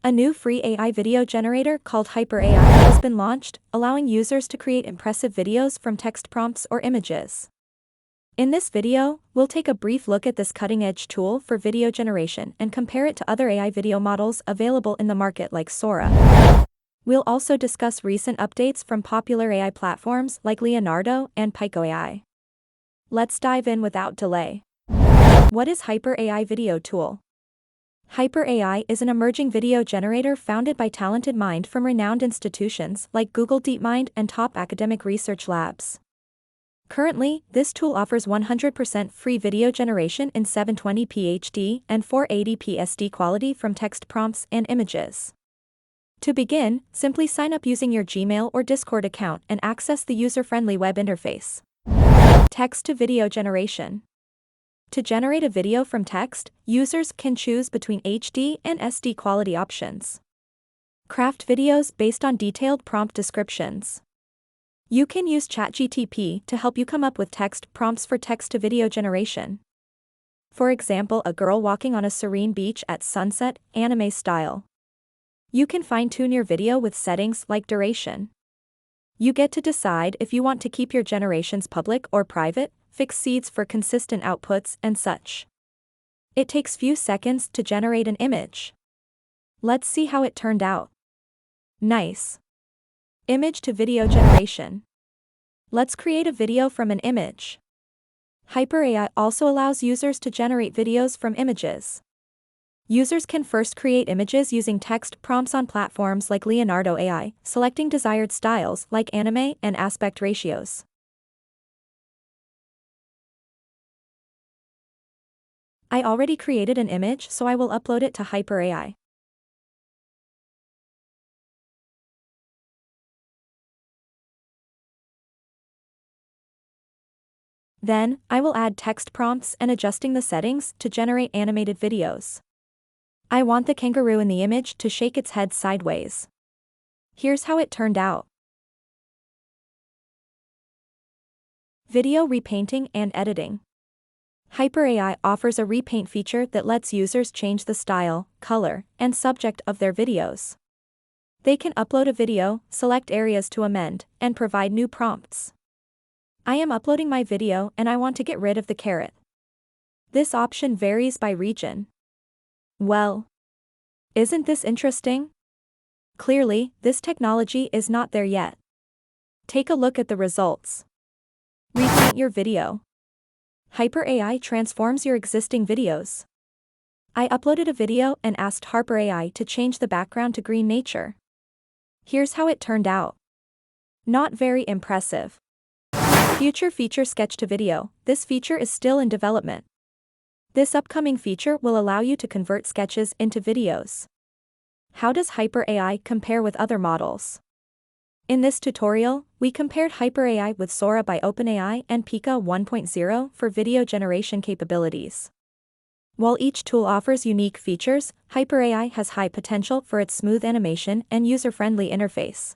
A new free AI video generator called Haiper AI has been launched, allowing users to create impressive videos from text prompts or images. In this video, we'll take a brief look at this cutting-edge tool for video generation and compare it to other AI video models available in the market like Sora. We'll also discuss recent updates from popular AI platforms like Leonardo and Pika AI. Let's dive in without delay. What is Haiper AI video tool? Haiper AI is an emerging video generator founded by talented minds from renowned institutions like Google DeepMind and top academic research labs. Currently, this tool offers 100% free video generation in 720p HD and 480p SD quality from text prompts and images. To begin, simply sign up using your Gmail or Discord account and access the user-friendly web interface. Text-to-video generation. To generate a video from text, users can choose between HD and SD quality options. Craft videos based on detailed prompt descriptions. You can use ChatGPT to help you come up with text prompts for text-to-video generation. For example, a girl walking on a serene beach at sunset, anime style. You can fine-tune your video with settings like duration. You get to decide if you want to keep your generations public or private, fix seeds for consistent outputs, and such. It takes few seconds to generate an image. Let's see how it turned out. Nice. Image to video generation. Let's create a video from an image. Haiper AI also allows users to generate videos from images. Users can first create images using text prompts on platforms like Leonardo AI, selecting desired styles like anime and aspect ratios. I already created an image, so I will upload it to Haiper AI. Then, I will add text prompts and adjusting the settings to generate animated videos. I want the kangaroo in the image to shake its head sideways. Here's how it turned out. Video repainting and editing. Haiper AI offers a repaint feature that lets users change the style, color, and subject of their videos. They can upload a video, select areas to amend, and provide new prompts. I am uploading my video and I want to get rid of the carrot. This option varies by region. Well, isn't this interesting? Clearly, this technology is not there yet. Take a look at the results. Repaint your video. Haiper AI transforms your existing videos. I uploaded a video and asked Haiper AI to change the background to green nature. Here's how it turned out. Not very impressive. Future feature sketch to video. This feature is still in development. This upcoming feature will allow you to convert sketches into videos. How does Haiper AI compare with other models? In this tutorial, we compared Haiper AI with Sora by OpenAI and Pika 1.0 for video generation capabilities. While each tool offers unique features, Haiper AI has high potential for its smooth animation and user-friendly interface.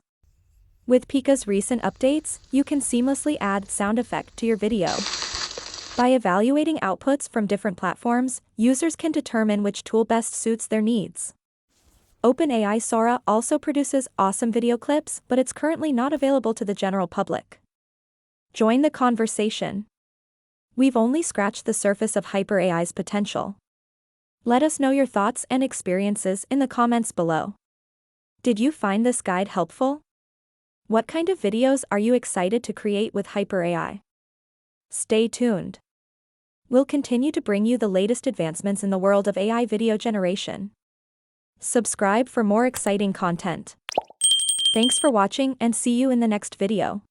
With Pika's recent updates, you can seamlessly add sound effect to your video. By evaluating outputs from different platforms, users can determine which tool best suits their needs. OpenAI Sora also produces awesome video clips, but it's currently not available to the general public. Join the conversation. We've only scratched the surface of Haiper AI's potential. Let us know your thoughts and experiences in the comments below. Did you find this guide helpful? What kind of videos are you excited to create with Haiper AI? Stay tuned. We'll continue to bring you the latest advancements in the world of AI video generation. Subscribe for more exciting content. Thanks for watching and see you in the next video.